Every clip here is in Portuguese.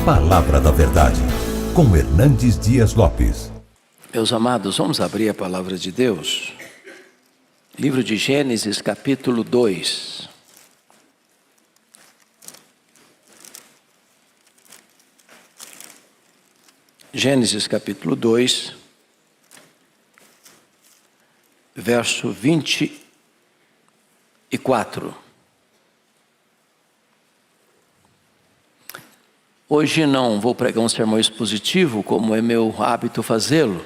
Palavra da Verdade, com Hernandes Dias Lopes. Meus amados, vamos abrir a palavra de Deus. Livro de Gênesis, capítulo 2. Gênesis, capítulo 2, verso 24. Hoje não vou pregar um sermão expositivo, como é meu hábito fazê-lo,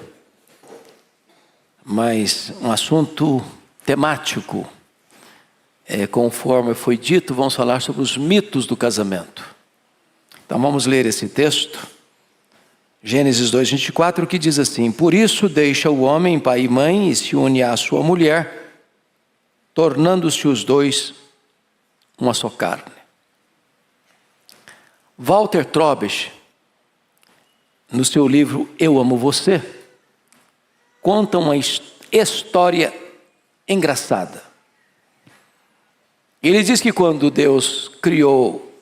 mas um assunto temático. Conforme foi dito, vamos falar sobre os mitos do casamento. Então vamos ler esse texto. Gênesis 2, 24, que diz assim: Por isso deixa o homem pai e mãe e se une à sua mulher, tornando-se os dois uma só carne. Walter Trobes, no seu livro Eu Amo Você, conta uma história engraçada. Ele diz que quando Deus criou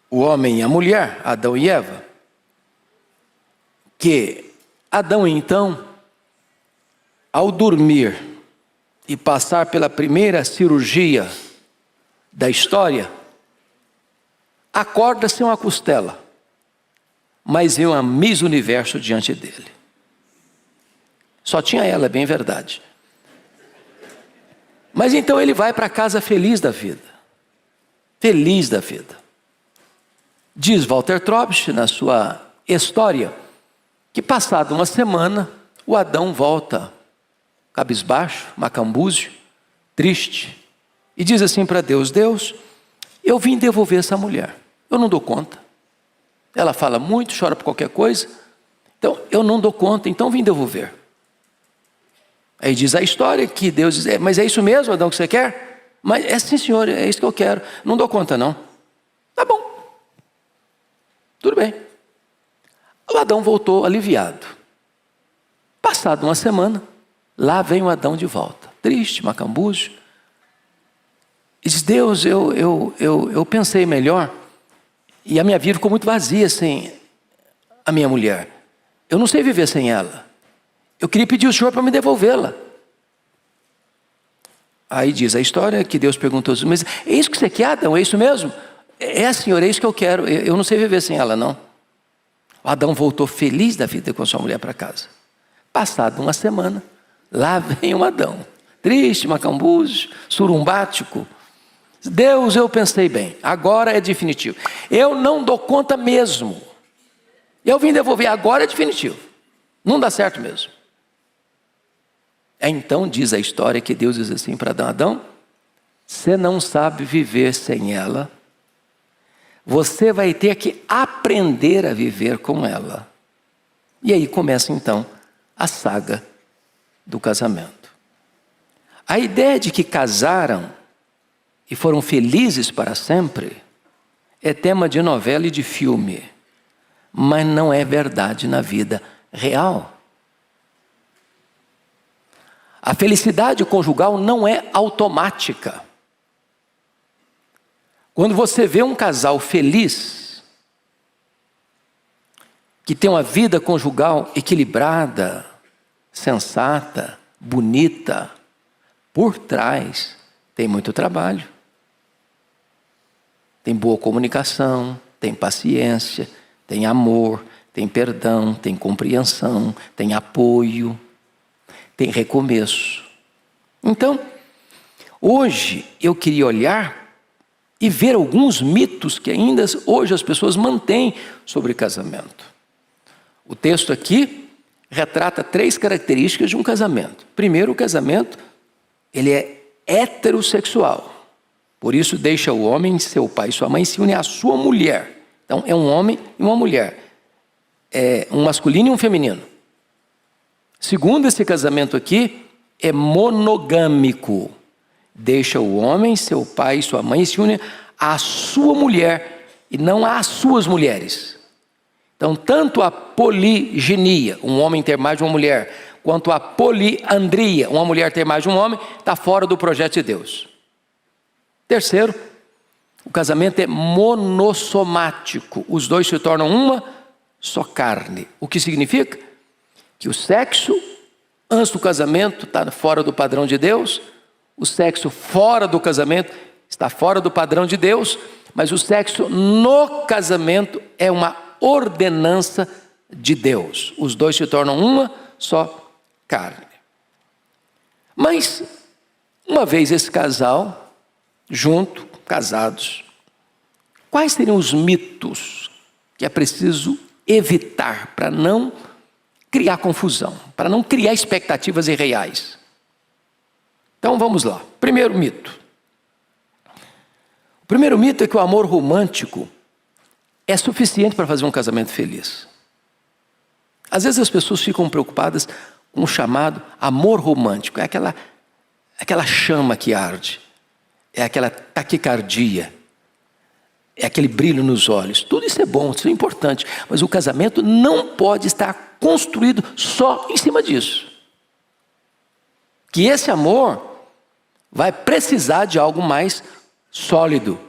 o homem e a mulher, Adão e Eva, que Adão então, ao dormir e passar pela primeira cirurgia da história, acorda sem uma costela, mas em um Miss Universo diante dele. Só tinha ela, é bem verdade. Mas então ele vai para casa feliz da vida. Feliz da vida. Diz Walter Trobes, na sua história, que passada uma semana, o Adão volta cabisbaixo, macambúzio, triste, e diz assim para Deus: Deus, eu vim devolver essa mulher, eu não dou conta. Ela fala muito, chora por qualquer coisa, então eu não dou conta, então vim devolver. Aí diz a história que Deus diz: mas é isso mesmo, Adão, que você quer? Mas é sim, senhor, é isso que eu quero, não dou conta não. Tá bom, tudo bem. O Adão voltou aliviado. Passada uma semana, lá vem o Adão de volta, triste, macambúzio. E diz: Deus, eu pensei melhor, e a minha vida ficou muito vazia sem a minha mulher. Eu não sei viver sem ela. Eu queria pedir ao Senhor para me devolvê-la. Aí diz a história que Deus perguntou: mas é isso que você quer, Adão? É isso mesmo? É, Senhor, é isso que eu quero. Eu não sei viver sem ela, não. O Adão voltou feliz da vida com sua mulher para casa. Passada uma semana, lá vem o Adão, triste, macambúzio, surumbático. Deus, eu pensei bem, agora é definitivo. Eu não dou conta mesmo. Eu vim devolver, agora é definitivo. Não dá certo mesmo. Então diz a história que Deus diz assim para Adão: Adão, você não sabe viver sem ela. Você vai ter que aprender a viver com ela. E aí começa então a saga do casamento. A ideia de que casaram e foram felizes para sempre é tema de novela e de filme, mas não é verdade na vida real. A felicidade conjugal não é automática. Quando você vê um casal feliz, que tem uma vida conjugal equilibrada, sensata, bonita, por trás tem muito trabalho. Tem boa comunicação, tem paciência, tem amor, tem perdão, tem compreensão, tem apoio, tem recomeço. Então, hoje eu queria olhar e ver alguns mitos que ainda hoje as pessoas mantêm sobre casamento. O texto aqui retrata 3 características de um casamento. Primeiro, o casamento, ele é heterossexual. Por isso deixa o homem, seu pai e sua mãe se unem à sua mulher. Então é um homem e uma mulher. É um masculino e um feminino. Segundo, esse casamento aqui é monogâmico. Deixa o homem, seu pai e sua mãe se unem à sua mulher e não às suas mulheres. Então, tanto a poliginia, um homem ter mais de uma mulher, quanto a poliandria, uma mulher ter mais de um homem, está fora do projeto de Deus. Terceiro, O casamento é monossomático. Os dois se tornam uma só carne. O que significa? Que o sexo antes do casamento está fora do padrão de Deus. O sexo fora do casamento está fora do padrão de Deus. Mas o sexo no casamento é uma ordenança de Deus. Os dois se tornam uma só carne. Mas, uma vez esse casal, junto, casados, quais seriam os mitos que é preciso evitar para não criar confusão, para não criar expectativas irreais? Então vamos lá. Primeiro mito. O primeiro mito é que o amor romântico é suficiente para fazer um casamento feliz. Às vezes as pessoas ficam preocupadas com o chamado amor romântico. É aquela chama que arde. É aquela taquicardia. É aquele brilho nos olhos. Tudo isso é bom, isso é importante. Mas o casamento não pode estar construído só em cima disso. Que esse amor vai precisar de algo mais sólido,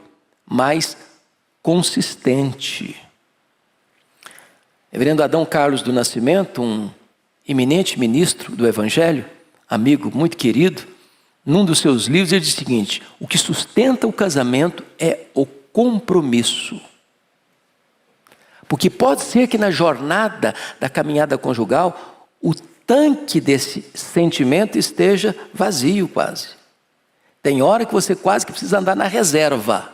mais consistente. Reverendo Adão Carlos do Nascimento, um eminente ministro do Evangelho, amigo muito querido, num dos seus livros ele diz o seguinte: o que sustenta o casamento é o compromisso. Porque pode ser que na jornada da caminhada conjugal, o tanque desse sentimento esteja vazio quase. Tem hora que você quase que precisa andar na reserva.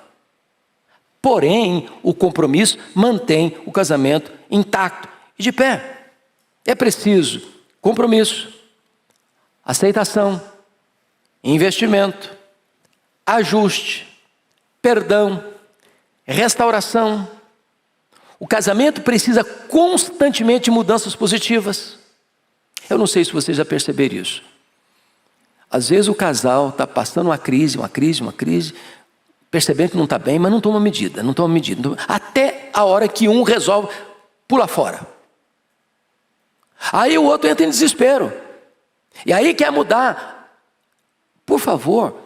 Porém, o compromisso mantém o casamento intacto e de pé. É preciso compromisso, aceitação, investimento, ajuste, perdão, restauração. O casamento precisa constantemente de mudanças positivas. Eu não sei se vocês já perceberam isso. Às vezes o casal está passando uma crise, percebendo que não está bem, mas não toma medida. Até a hora que um resolve pular fora. Aí o outro entra em desespero. E aí quer mudar. Por favor,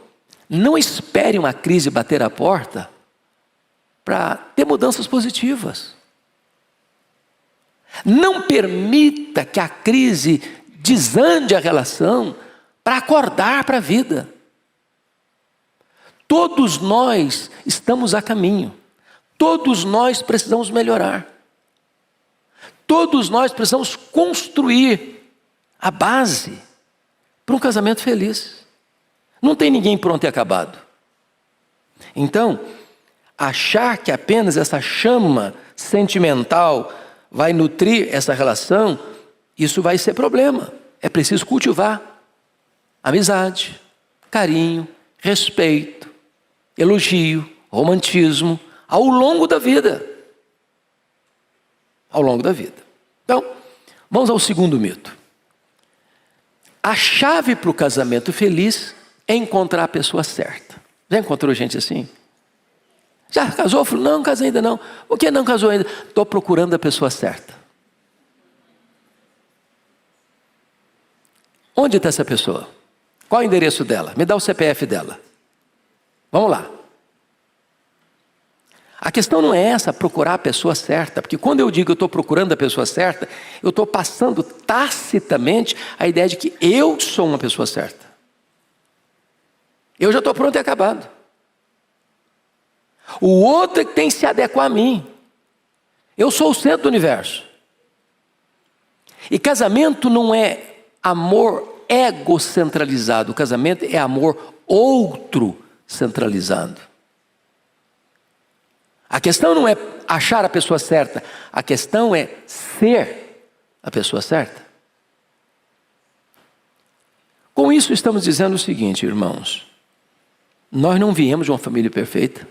não espere uma crise bater a porta para ter mudanças positivas. Não permita que a crise desande a relação para acordar para a vida. Todos nós estamos a caminho. Todos nós precisamos melhorar. Todos nós precisamos construir a base para um casamento feliz. Não tem ninguém pronto e acabado. Então, achar que apenas essa chama sentimental vai nutrir essa relação, isso vai ser problema. É preciso cultivar amizade, carinho, respeito, elogio, romantismo, ao longo da vida. Ao longo da vida. Então, vamos ao segundo mito. A chave para o casamento feliz é encontrar a pessoa certa. Já encontrou gente assim? Já casou? Falou, não casei ainda não. Por que não casou ainda? Estou procurando a pessoa certa. Onde está essa pessoa? Qual é o endereço dela? Me dá o CPF dela. Vamos lá. A questão não é essa, procurar a pessoa certa, porque quando eu digo que eu estou procurando a pessoa certa, eu estou passando tacitamente a ideia de que eu sou uma pessoa certa. Eu já estou pronto e acabado. O outro é que tem que se adequar a mim. Eu sou o centro do universo. E casamento não é amor egocentralizado, o casamento é amor outro centralizado. A questão não é achar a pessoa certa, a questão é ser a pessoa certa. Com isso estamos dizendo o seguinte, irmãos: nós não viemos de uma família perfeita,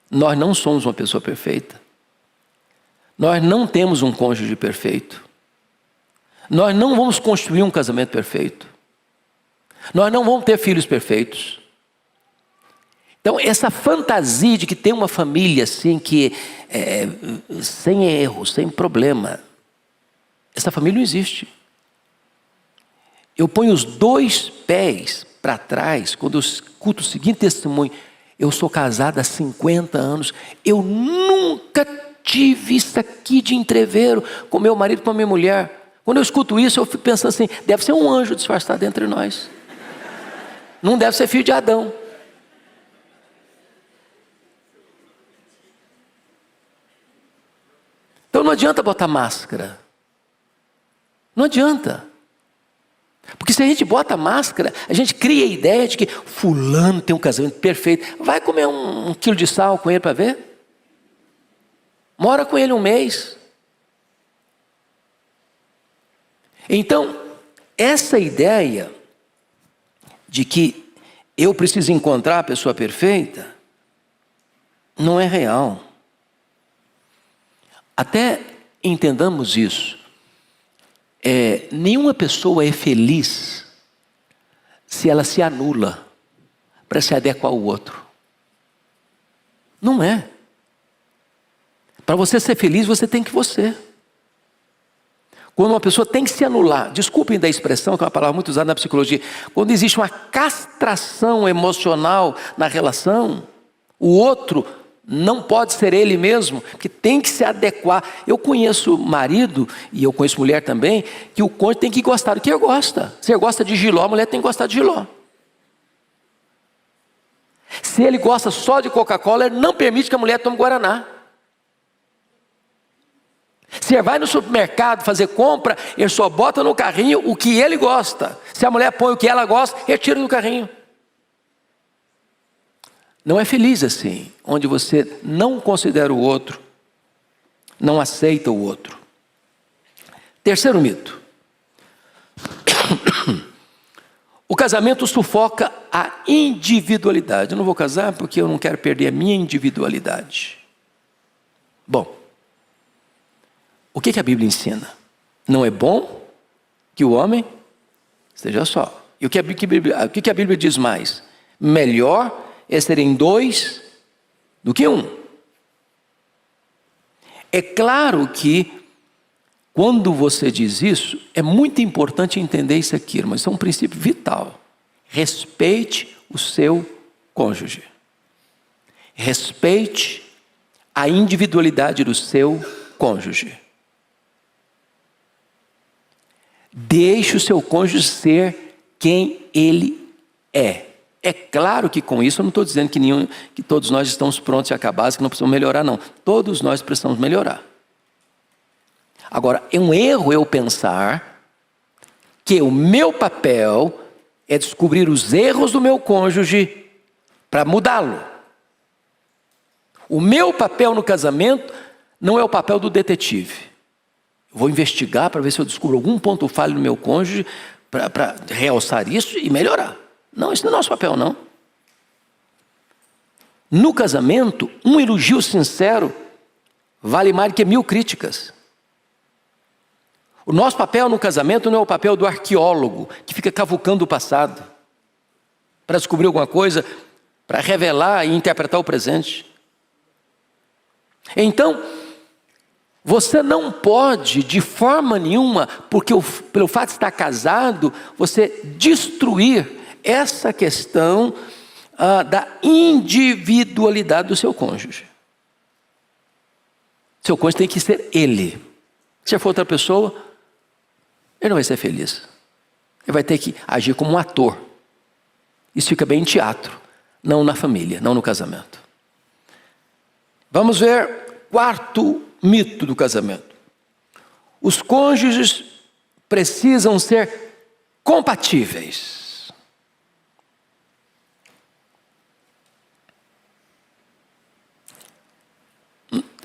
nós não somos uma pessoa perfeita, nós não temos um cônjuge perfeito, nós não vamos construir um casamento perfeito, nós não vamos ter filhos perfeitos. Então, essa fantasia de que tem uma família assim, que sem erro, sem problema, essa família não existe. Eu ponho os dois pés para trás quando eu escuto o seguinte testemunho: Eu sou casada há 50 anos. Eu nunca tive isso aqui de entreveiro com meu marido, com a minha mulher. Quando eu escuto isso, eu fico pensando assim, deve ser um anjo disfarçado entre nós. Não deve ser filho de Adão. Então não adianta botar máscara. Não adianta. Porque se a gente bota máscara, a gente cria a ideia de que fulano tem um casamento perfeito. Vai comer um quilo de sal com ele para ver? Mora com ele um mês. Então, essa ideia de que eu preciso encontrar a pessoa perfeita, não é real. Até entendamos isso. Nenhuma pessoa é feliz se ela se anula para se adequar ao outro. Não é. Para você ser feliz, você tem que você. Quando uma pessoa tem que se anular, desculpem da expressão, que é uma palavra muito usada na psicologia, quando existe uma castração emocional na relação, o outro não pode ser ele mesmo, que tem que se adequar. Eu conheço marido, e eu conheço mulher também, que o cônjuge tem que gostar do que ele gosta. Se ele gosta de jiló, a mulher tem que gostar de jiló. Se ele gosta só de Coca-Cola, ele não permite que a mulher tome Guaraná. Se ele vai no supermercado fazer compra, ele só bota no carrinho o que ele gosta. Se a mulher põe o que ela gosta, ele tira do carrinho. Não é feliz assim, onde você não considera o outro, não aceita o outro. Terceiro mito. O casamento sufoca a individualidade. Eu não vou casar porque eu não quero perder a minha individualidade. Bom, o que a Bíblia ensina? Não é bom que o homem esteja só. E o que a Bíblia diz mais? Melhor é serem dois do que um. É claro que quando você diz isso, é muito importante entender isso aqui, mas isso é um princípio vital. Respeite o seu cônjuge. Respeite a individualidade do seu cônjuge. Deixe o seu cônjuge ser quem ele é. É claro que com isso eu não estou dizendo que todos nós estamos prontos e acabados, que não precisamos melhorar, não. Todos nós precisamos melhorar. Agora, é um erro eu pensar que o meu papel é descobrir os erros do meu cônjuge para mudá-lo. O meu papel no casamento não é o papel do detetive. Eu vou investigar para ver se eu descubro algum ponto falho no meu cônjuge para realçar isso e melhorar. Não, isso não é nosso papel, não. No casamento, um elogio sincero vale mais do que 1000 críticas. O nosso papel no casamento não é o papel do arqueólogo, que fica cavucando o passado, para descobrir alguma coisa, para revelar e interpretar o presente. Então, você não pode, de forma nenhuma, porque pelo fato de estar casado, você destruir essa questão da individualidade do seu cônjuge. Seu cônjuge tem que ser ele. Se for outra pessoa, ele não vai ser feliz. Ele vai ter que agir como um ator. Isso fica bem em teatro, não na família, não no casamento. Vamos ver quarto mito do casamento. Os cônjuges precisam ser compatíveis.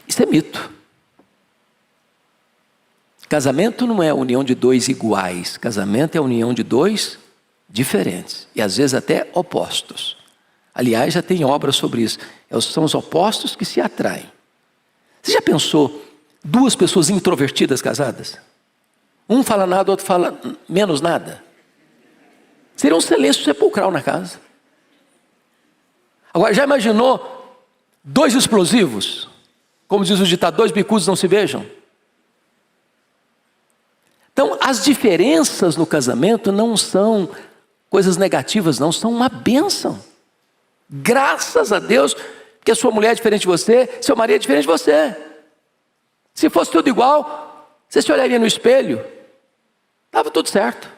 Isso é mito. Casamento não é a união de dois iguais. Casamento é a união de dois diferentes. E às vezes até opostos. Aliás, já tem obras sobre isso. São os opostos que se atraem. Você já pensou duas pessoas introvertidas casadas? Um fala nada, o outro fala menos nada. Seria um silêncio sepulcral na casa. Agora, já imaginou dois explosivos? Como diz o ditado, dois bicudos não se beijam. Então, as diferenças no casamento não são coisas negativas, não, são uma bênção. Graças a Deus, porque a sua mulher é diferente de você, seu marido é diferente de você. Se fosse tudo igual, você se olharia no espelho, estava tudo certo.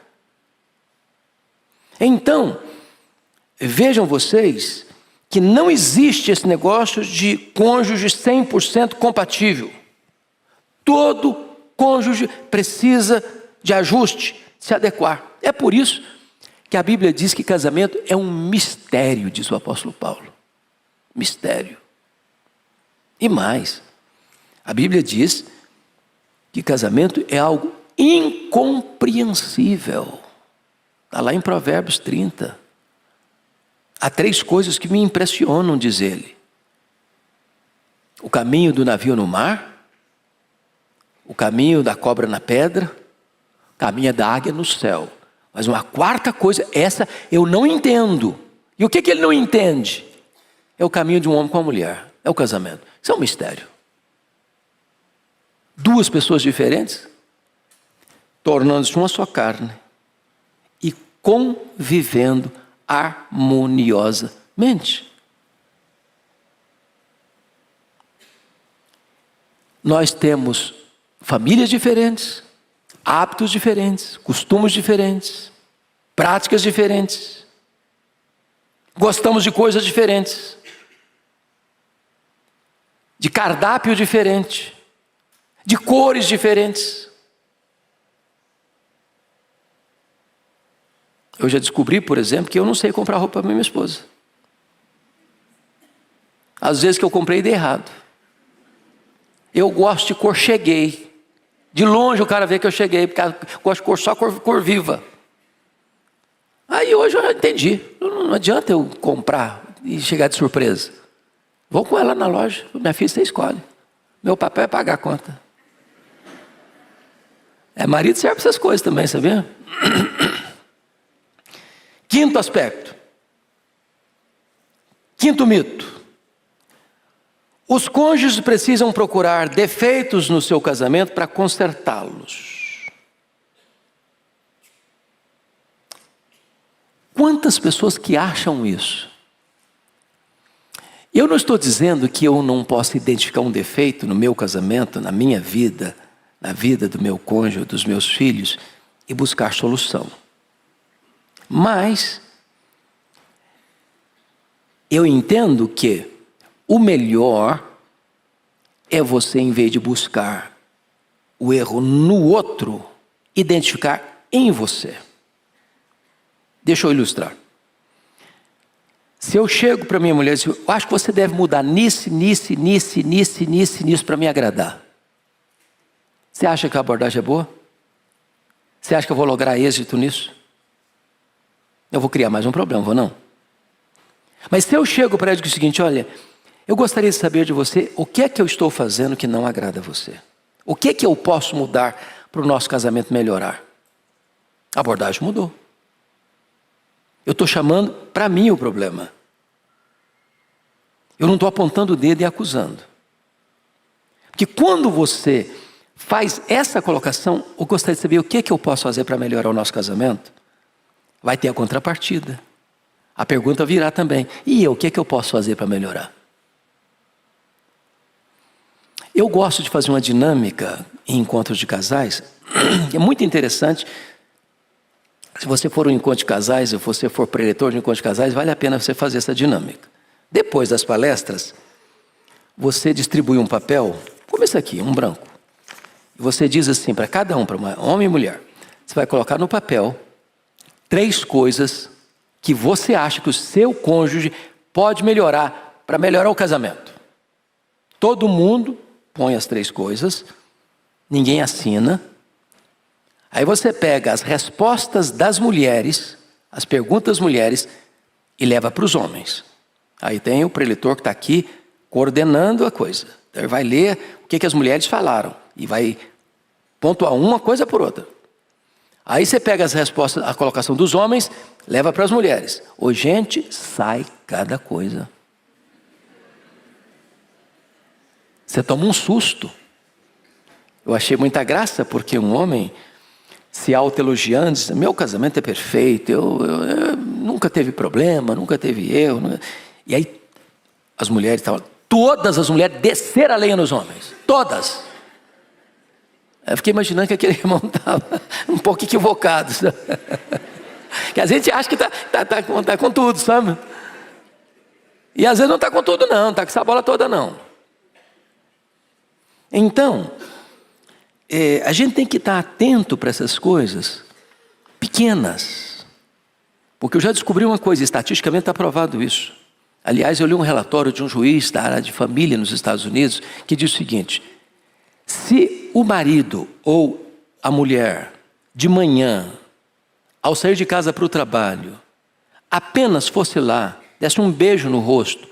Então, vejam vocês que não existe esse negócio de cônjuge 100% compatível. Todo cônjuge precisa de ajuste, se adequar. É por isso que a Bíblia diz que casamento é um mistério, diz o apóstolo Paulo. Mistério. E mais, a Bíblia diz que casamento é algo incompreensível. Está lá em Provérbios 30. Há 3 coisas que me impressionam, diz ele: o caminho do navio no mar, o caminho da cobra na pedra, o caminho da águia no céu. Mas uma 4ª coisa, essa eu não entendo. E o que ele não entende? É o caminho de um homem com uma mulher, é o casamento. Isso é um mistério. 2 pessoas diferentes, tornando-se uma só carne e convivendo harmoniosamente. Nós temos famílias diferentes, hábitos diferentes, costumes diferentes, práticas diferentes, gostamos de coisas diferentes, de cardápio diferente, de cores diferentes. Eu já descobri, por exemplo, que eu não sei comprar roupa para minha esposa. Às vezes que eu comprei dei errado. Eu gosto de cor cheguei. De longe o cara vê que eu cheguei, porque eu gosto de cor só cor viva. Aí hoje eu já entendi. Não adianta eu comprar e chegar de surpresa. Vou com ela na loja. Minha filha, você escolhe. Meu papel é pagar a conta. Marido serve para essas coisas também, sabia? 5º aspecto. 5º mito. Os cônjuges precisam procurar defeitos no seu casamento para consertá-los. Quantas pessoas que acham isso? Eu não estou dizendo que eu não posso identificar um defeito no meu casamento, na minha vida, na vida do meu cônjuge, dos meus filhos, e buscar solução. Mas eu entendo que o melhor é você, em vez de buscar o erro no outro, identificar em você. Deixa eu ilustrar. Se eu chego para minha mulher e digo, eu acho que você deve mudar nisso para me agradar. Você acha que a abordagem é boa? Você acha que eu vou lograr êxito nisso? Eu vou criar mais um problema, vou não? Mas se eu chego para ela e digo o seguinte, olha, eu gostaria de saber de você o que é que eu estou fazendo que não agrada a você. O que é que eu posso mudar para o nosso casamento melhorar? A abordagem mudou. Eu estou chamando para mim o problema. Eu não estou apontando o dedo e acusando. Porque quando você faz essa colocação, eu gostaria de saber o que é que eu posso fazer para melhorar o nosso casamento, vai ter a contrapartida. A pergunta virá também, e eu, o que é que eu posso fazer para melhorar? Eu gosto de fazer uma dinâmica em encontros de casais, é muito interessante. Se você for um encontro de casais, se você for preletor de um encontro de casais, vale a pena você fazer essa dinâmica. Depois das palestras, você distribui um papel, como esse aqui, um branco. E você diz assim para cada um, para homem e mulher, você vai colocar no papel 3 coisas que você acha que o seu cônjuge pode melhorar para melhorar o casamento. Todo mundo põe as 3 coisas, ninguém assina. Aí você pega as respostas das mulheres, as perguntas das mulheres, e leva para os homens. Aí tem o preletor que está aqui coordenando a coisa. Então ele vai ler o que as mulheres falaram e vai pontuar uma coisa por outra. Aí você pega as respostas, a colocação dos homens, leva para as mulheres. Ô gente, sai cada coisa. Você toma um susto. Eu achei muita graça porque um homem se autoelogiando, diz, meu casamento é perfeito, eu nunca teve problema, nunca teve erro. E aí as mulheres estavam, todas as mulheres desceram a lenha nos homens, todas. Eu fiquei imaginando que aquele irmão estava um pouco equivocado, sabe? Que a gente acha que tá com tudo, sabe? E às vezes não está com tudo não, não está com essa bola toda não. Então, a gente tem que estar atento para essas coisas pequenas. Porque eu já descobri uma coisa, estatisticamente está provado isso. Aliás, eu li um relatório de um juiz da área de família nos Estados Unidos que diz o seguinte: se o marido ou a mulher de manhã, ao sair de casa para o trabalho, apenas fosse lá, desse um beijo no rosto,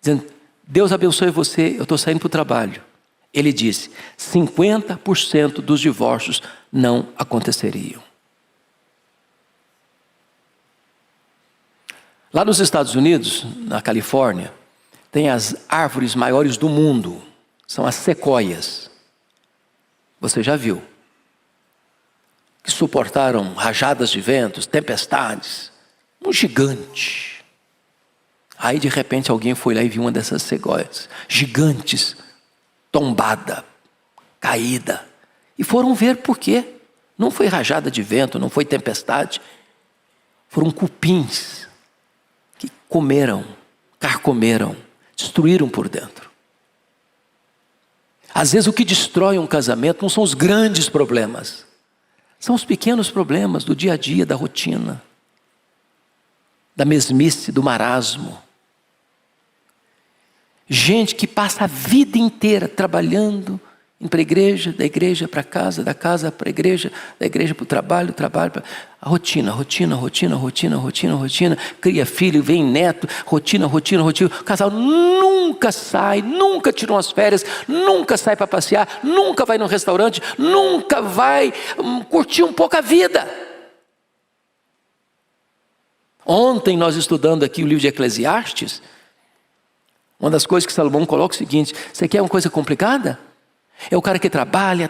dizendo, Deus abençoe você, eu estou saindo para o trabalho. Ele disse, 50% dos divórcios não aconteceriam. Lá nos Estados Unidos, na Califórnia, tem as árvores maiores do mundo, são as sequoias. Você já viu? Que suportaram rajadas de ventos, tempestades, um gigante. Aí de repente alguém foi lá e viu uma dessas sequoias, gigantes, tombada, caída. E foram ver por quê. Não foi rajada de vento, não foi tempestade. Foram cupins que comeram, carcomeram, destruíram por dentro. Às vezes o que destrói um casamento não são os grandes problemas. São os pequenos problemas do dia a dia, da rotina, da mesmice, do marasmo. Gente que passa a vida inteira trabalhando, indo para a igreja, da igreja para casa, da casa para a igreja, da igreja para o trabalho, para... A rotina, cria filho, vem neto, rotina. O casal nunca sai, nunca tira umas férias, nunca sai para passear, nunca vai num restaurante, nunca vai curtir um pouco a vida. Ontem nós estudando aqui o livro de Eclesiastes, uma das coisas que Salomão coloca é o seguinte: você quer uma coisa complicada? É o cara que trabalha,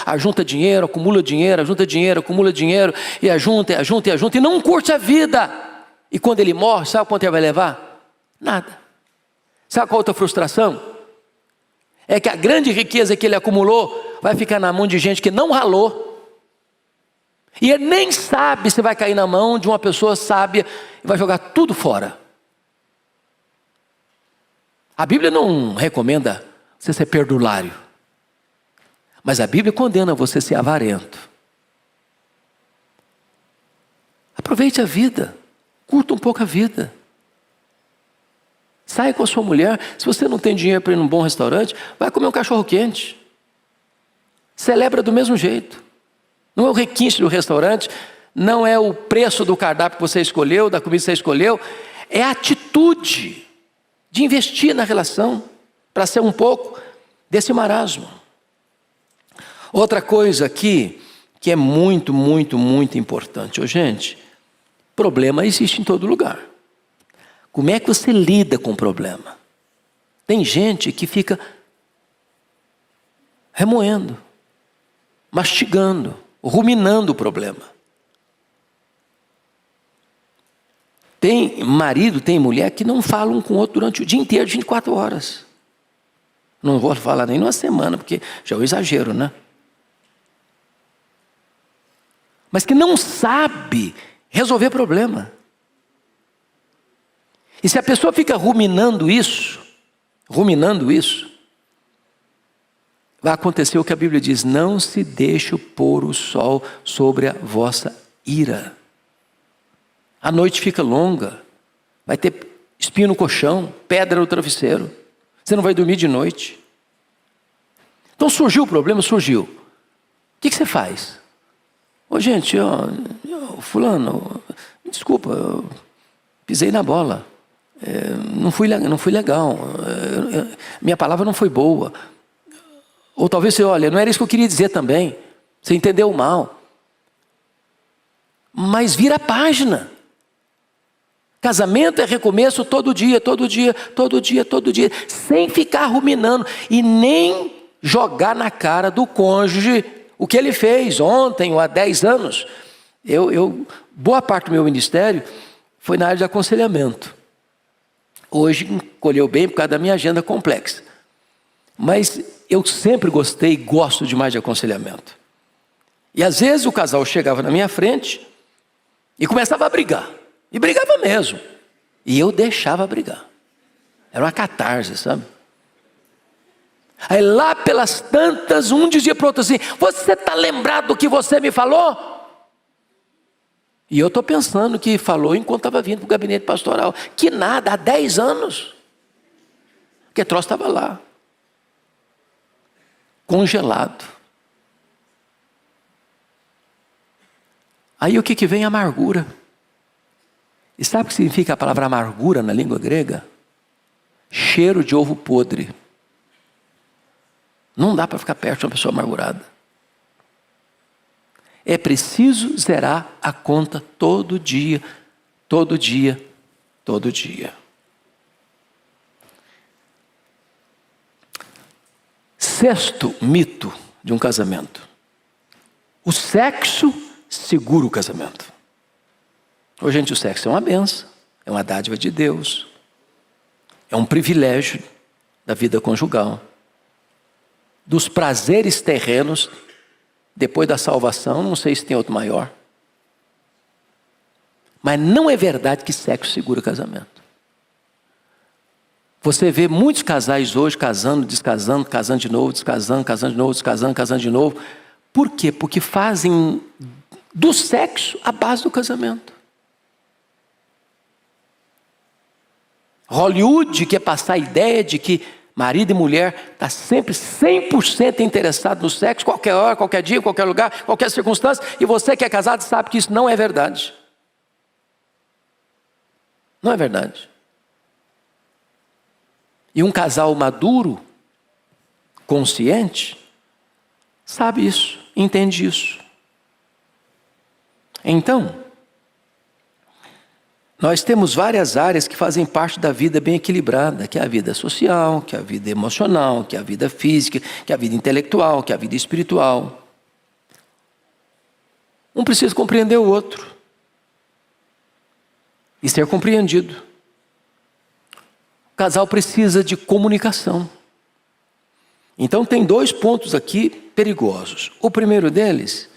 ajunta dinheiro, acumula dinheiro, e ajunta, e não curte a vida. E quando ele morre, sabe quanto ele vai levar? Nada. Sabe qual outra frustração? É que a grande riqueza que ele acumulou vai ficar na mão de gente que não ralou. E ele nem sabe se vai cair na mão de uma pessoa sábia e vai jogar tudo fora. A Bíblia não recomenda você ser perdulário, mas a Bíblia condena você ser avarento. Aproveite a vida, curta um pouco a vida. Saia com a sua mulher. Se você não tem dinheiro para ir num bom restaurante, vai comer um cachorro quente. Celebra do mesmo jeito. Não é o requinte do restaurante, não é o preço do cardápio que você escolheu, da comida que você escolheu, é a atitude de investir na relação, para ser um pouco desse marasmo. Outra coisa aqui, que é muito importante. Gente, problema existe em todo lugar. Como é que você lida com o problema? Tem gente que fica remoendo, mastigando, ruminando o problema. Tem marido, tem mulher que não falam um com o outro durante o dia inteiro, 24 horas. Não vou falar nem numa semana, porque já é um exagero, né? Mas que não sabe resolver problema. E se a pessoa fica ruminando isso, vai acontecer o que a Bíblia diz: não se deixe pôr o sol sobre a vossa ira. A noite fica longa, vai ter espinho no colchão, pedra no travesseiro. Você não vai dormir de noite. Então surgiu o problema, surgiu. O que você faz? Gente, fulano, me desculpa, eu pisei na bola. Não fui legal. Minha palavra não foi boa. Ou talvez você, não era isso que eu queria dizer também. Você entendeu mal. Mas vira a página. Casamento é recomeço todo dia, sem ficar ruminando e nem jogar na cara do cônjuge o que ele fez ontem ou há 10 anos. Boa parte do meu ministério, foi na área de aconselhamento. Hoje encolheu bem por causa da minha agenda complexa. Mas eu sempre gostei e gosto demais de aconselhamento. E às vezes o casal chegava na minha frente e começava a brigar. E brigava mesmo. E eu deixava brigar. Era uma catarse, sabe? Aí lá pelas tantas, um dizia para o outro assim: você está lembrado do que você me falou? E eu estou pensando que falou enquanto estava vindo para o gabinete pastoral. Que nada, há 10 anos. Porque troço estava lá. Congelado. Aí o que vem? Amargura. E sabe o que significa a palavra amargura na língua grega? Cheiro de ovo podre. Não dá para ficar perto de uma pessoa amargurada. É preciso zerar a conta todo dia, todo dia, todo dia. Sexto mito de um casamento: o sexo segura o casamento. Ô, gente, o sexo é uma benção, é uma dádiva de Deus, é um privilégio da vida conjugal. Dos prazeres terrenos, depois da salvação, não sei se tem outro maior. Mas não é verdade que sexo segura o casamento. Você vê muitos casais hoje casando, descasando, casando de novo, descasando, casando de novo, descasando, casando de novo. Por quê? Porque fazem do sexo a base do casamento. Hollywood quer passar a ideia de que marido e mulher está sempre 100% interessado no sexo, qualquer hora, qualquer dia, qualquer lugar, qualquer circunstância. E você que é casado sabe que isso não é verdade. Não é verdade. E um casal maduro, consciente, sabe isso, entende isso. Então, nós temos várias áreas que fazem parte da vida bem equilibrada, que é a vida social, que é a vida emocional, que é a vida física, que é a vida intelectual, que é a vida espiritual. Um precisa compreender o outro e ser compreendido. O casal precisa de comunicação. Então tem 2 pontos aqui perigosos. O primeiro deles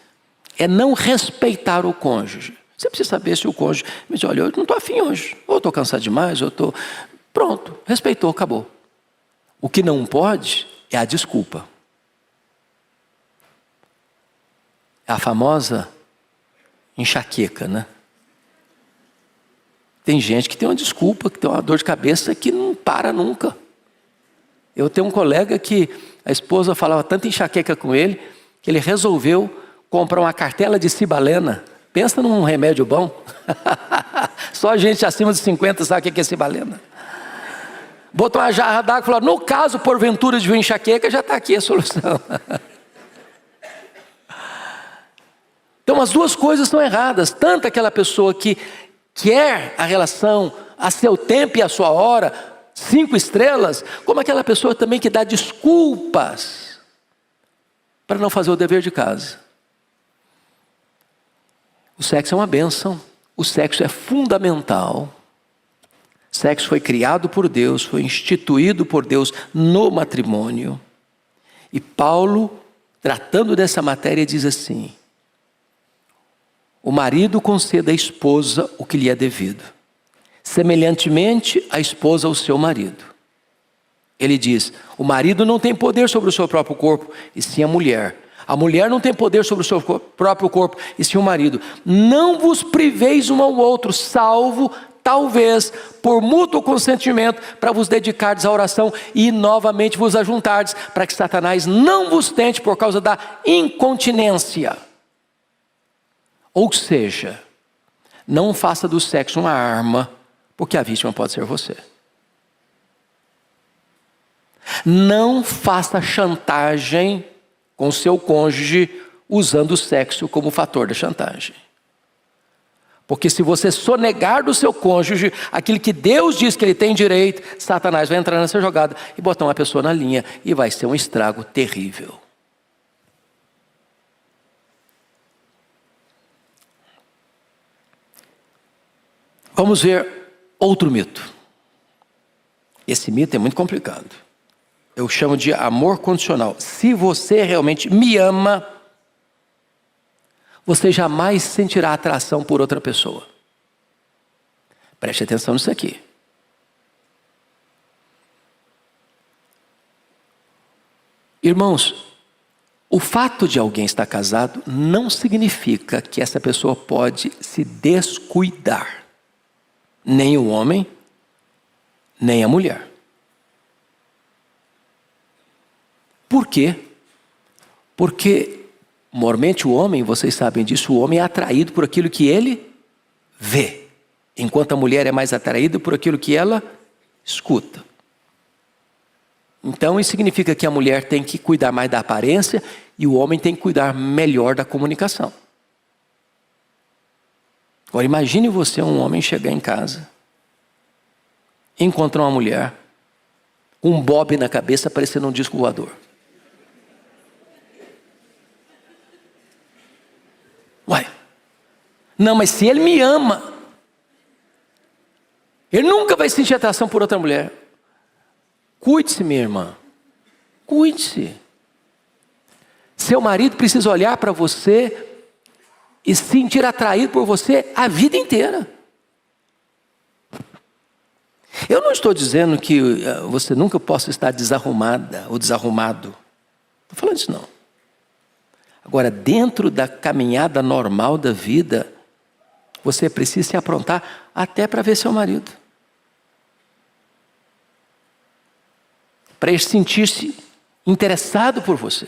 é não respeitar o cônjuge. Você precisa saber se o cônjuge me diz: olha, eu não estou afim hoje, ou estou cansado demais, ou estou... Pronto, respeitou, acabou. O que não pode é a desculpa. É a famosa enxaqueca, né? Tem gente que tem uma desculpa, que tem uma dor de cabeça que não para nunca. Eu tenho um colega que a esposa falava tanta enxaqueca com ele, que ele resolveu comprar uma cartela de cibalena. Pensa num remédio bom. Só a gente acima de 50 sabe o que é cibalena. Botou uma jarra d'água e falou: no caso, porventura de enxaqueca, já está aqui a solução. Então as 2 coisas estão erradas. Tanto aquela pessoa que quer a relação a seu tempo e a sua hora, 5 estrelas, como aquela pessoa também que dá desculpas para não fazer o dever de casa. O sexo é uma bênção, o sexo é fundamental. O sexo foi criado por Deus, foi instituído por Deus no matrimônio. E Paulo, tratando dessa matéria, diz assim: o marido conceda à esposa o que lhe é devido, semelhantemente a esposa ao seu marido. Ele diz: o marido não tem poder sobre o seu próprio corpo, e sim a mulher. A mulher não tem poder sobre o seu próprio corpo, e sim o marido. Não vos priveis um ao outro, salvo, talvez, por mútuo consentimento, para vos dedicardes à oração e novamente vos ajuntardes, para que Satanás não vos tente por causa da incontinência. Ou seja, não faça do sexo uma arma, porque a vítima pode ser você. Não faça chantagem com seu cônjuge usando o sexo como fator da chantagem. Porque se você sonegar do seu cônjuge aquilo que Deus diz que ele tem direito, Satanás vai entrar nessa jogada e botar uma pessoa na linha e vai ser um estrago terrível. Vamos ver outro mito. Esse mito é muito complicado. Eu chamo de amor condicional. Se você realmente me ama, você jamais sentirá atração por outra pessoa. Preste atenção nisso aqui. Irmãos, o fato de alguém estar casado não significa que essa pessoa pode se descuidar. Nem o homem, nem a mulher. Por quê? Porque, normalmente o homem, vocês sabem disso, o homem é atraído por aquilo que ele vê. Enquanto a mulher é mais atraída por aquilo que ela escuta. Então isso significa que a mulher tem que cuidar mais da aparência e o homem tem que cuidar melhor da comunicação. Agora imagine você, um homem, chegar em casa, encontrar uma mulher com um bob na cabeça parecendo um disco voador. Uai, não, mas se ele me ama, ele nunca vai sentir atração por outra mulher. Cuide-se, minha irmã. Cuide-se. Seu marido precisa olhar para você e se sentir atraído por você a vida inteira. Eu não estou dizendo que você nunca possa estar desarrumada ou desarrumado. Não estou falando isso não. Agora, dentro da caminhada normal da vida, você precisa se aprontar até para ver seu marido. Para ele sentir-se interessado por você.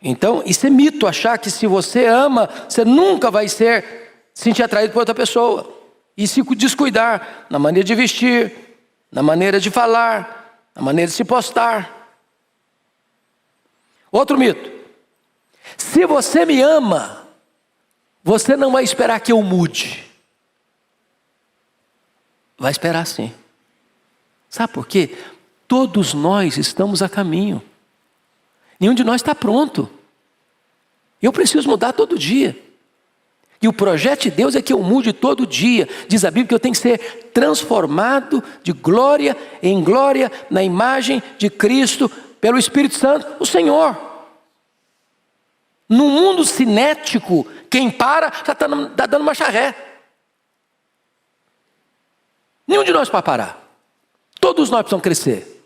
Então, isso é mito, achar que se você ama, você nunca vai se sentir atraído por outra pessoa. E se descuidar na maneira de vestir, na maneira de falar, na maneira de se postar. Outro mito. Se você me ama, você não vai esperar que eu mude. Vai esperar sim. Sabe por quê? Todos nós estamos a caminho. Nenhum de nós está pronto. Eu preciso mudar todo dia. E o projeto de Deus é que eu mude todo dia. Diz a Bíblia que eu tenho que ser transformado de glória em glória na imagem de Cristo pelo Espírito Santo, o Senhor. No mundo cinético, quem para já está dando marcha ré. Nenhum de nós pode parar. Todos nós precisamos crescer.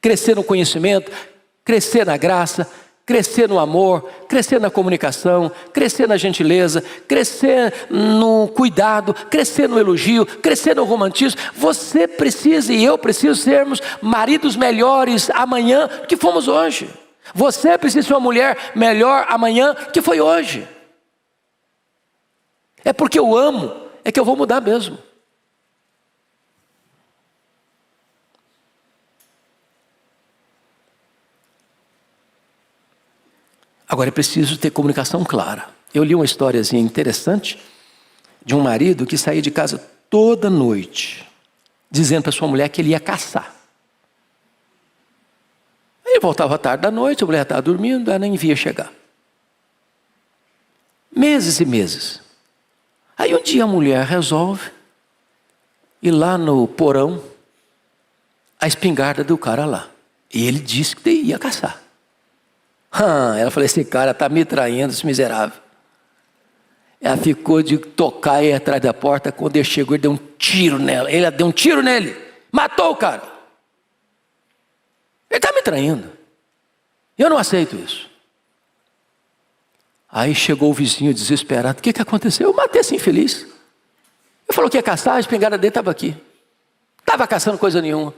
Crescer no conhecimento, crescer na graça, crescer no amor, crescer na comunicação, crescer na gentileza, crescer no cuidado, crescer no elogio, crescer no romantismo. Você precisa e eu preciso sermos maridos melhores amanhã do que fomos hoje. Você precisa ser uma mulher melhor amanhã do que foi hoje. É porque eu amo, é que eu vou mudar mesmo. Agora é preciso ter comunicação clara. Eu li uma historiazinha interessante de um marido que saía de casa toda noite, dizendo para sua mulher que ele ia caçar. Ele voltava tarde da noite, a mulher estava dormindo, ela nem via chegar. Meses e meses. Aí um dia a mulher resolve ir lá no porão, a espingarda do cara lá. E ele disse que ia caçar. Ela falou, esse cara está me traindo, esse miserável. Ela ficou de tocar aí atrás da porta, quando ele chegou, ele deu um tiro nela. Ele deu um tiro nele, matou o cara. Ele está me traindo. Eu não aceito isso. Aí chegou o vizinho desesperado. O que aconteceu? Eu matei esse infeliz. Ele falou que ia caçar, a espingarda dele estava aqui. Estava caçando coisa nenhuma.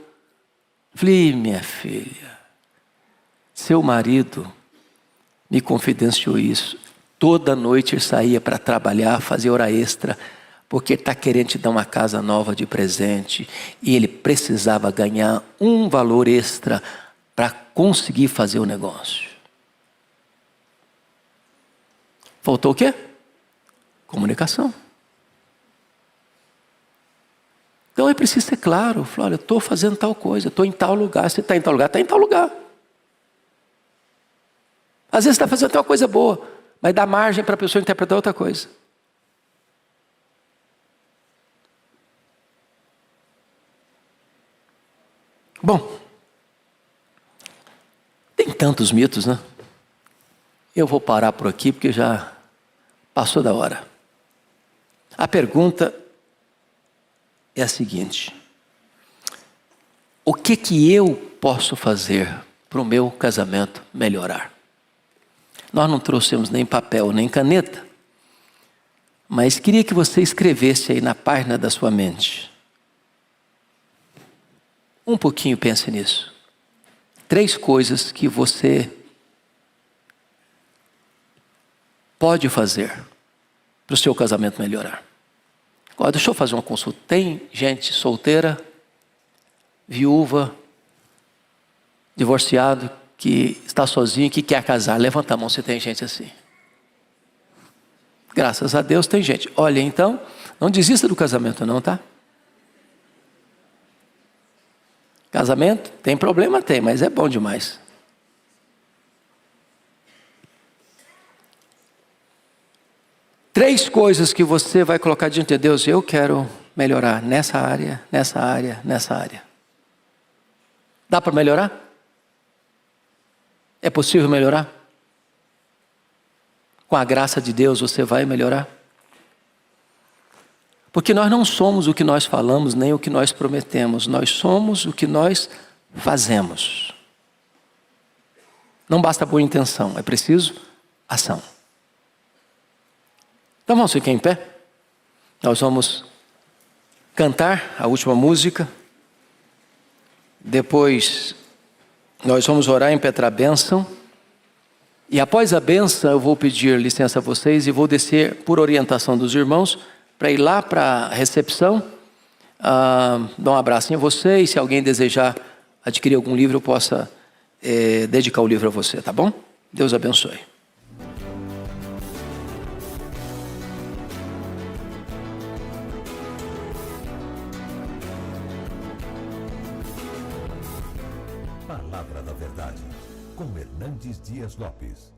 Falei, minha filha, seu marido me confidenciou isso. Toda noite ele saía para trabalhar, fazer hora extra, porque ele está querendo te dar uma casa nova de presente. E ele precisava ganhar um valor extra para conseguir fazer o negócio. Faltou o quê? Comunicação. Então é preciso ser claro. Falar, olha, eu estou fazendo tal coisa, estou em tal lugar. Você está em tal lugar? Está em tal lugar. Às vezes está fazendo até uma coisa boa, mas dá margem para a pessoa interpretar outra coisa. Bom, tem tantos mitos, né? Eu vou parar por aqui porque já passou da hora. A pergunta é a seguinte: o que eu posso fazer para o meu casamento melhorar? Nós não trouxemos nem papel nem caneta, mas queria que você escrevesse aí na página da sua mente. Um pouquinho pense nisso. 3 coisas que você pode fazer para o seu casamento melhorar. Agora, deixa eu fazer uma consulta. Tem gente solteira, viúva, divorciado, que está sozinho e que quer casar? Levanta a mão se tem gente assim. Graças a Deus tem gente. Olha, então, não desista do casamento não, tá? Casamento, tem problema? Tem, mas é bom demais. Três coisas que você vai colocar diante de Deus: eu quero melhorar nessa área, nessa área, nessa área. Dá para melhorar? É possível melhorar? Com a graça de Deus você vai melhorar? Porque nós não somos o que nós falamos, nem o que nós prometemos. Nós somos o que nós fazemos. Não basta boa intenção, é preciso ação. Então vamos ficar em pé. Nós vamos cantar a última música. Depois nós vamos orar em Petra a bênção. E após a bênção eu vou pedir licença a vocês e vou descer por orientação dos irmãos para ir lá para a recepção, dar um abraço em você, e se alguém desejar adquirir algum livro, eu possa dedicar o livro a você, tá bom? Deus abençoe. Palavra da Verdade, com Hernandes Dias Lopes.